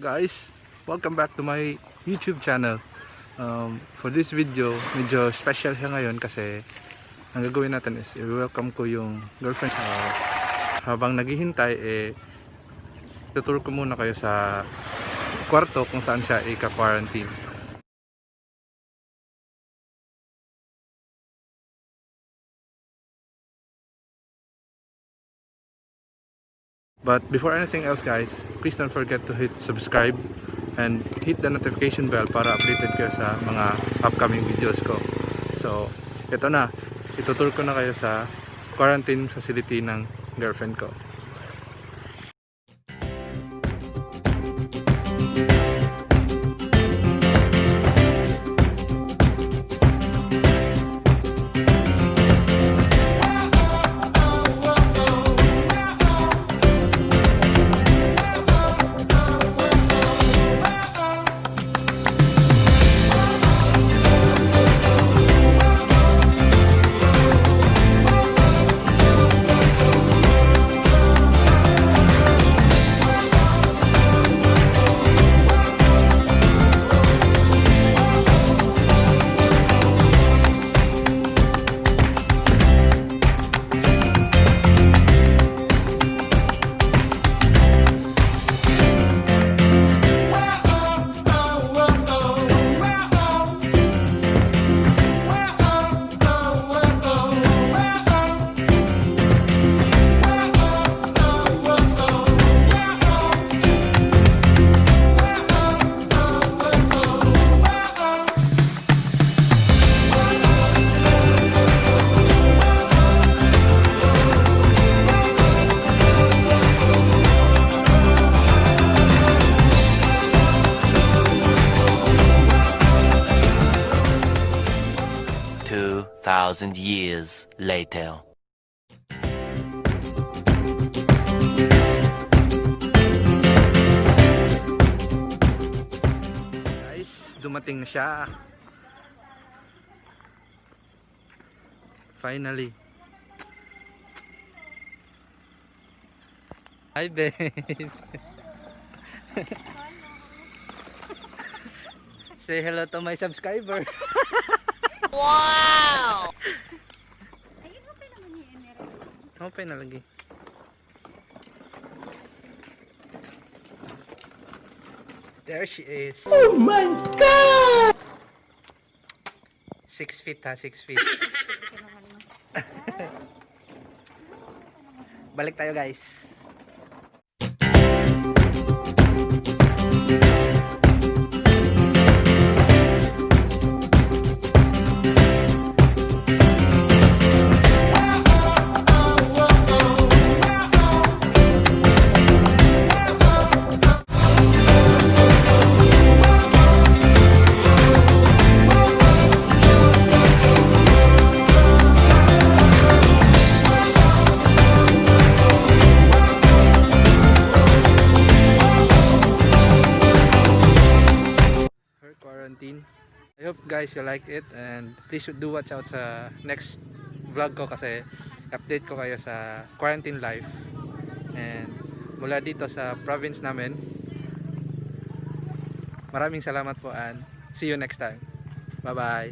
Guys, welcome back to my YouTube channel. For this video, medyo special siya ngayon kasi ang gagawin natin is i-welcome ko yung girlfriend. Habang naghihintay, tutur ko muna kayo sa kwarto kung saan siya i-quarantine. But before anything else guys, please don't forget to hit subscribe and hit the notification bell para updated kayo sa mga upcoming videos ko. So, ito na. Itutur ko na kayo sa quarantine facility ng girlfriend ko. Thousand years later. Guys, dumating na siya. Finally. Hi babe. Say hello to my subscriber. Wow! Ayun, okay naman yung emerald. Okay na lagi. There she is. Oh my God! 6 feet ha, 6 feet. Balik tayo guys. Quarantine. I hope guys you like it and please do watch out sa next vlog ko kasi update ko kayo sa quarantine life and mula dito sa province namin. Maraming salamat po and see you next time. Bye bye.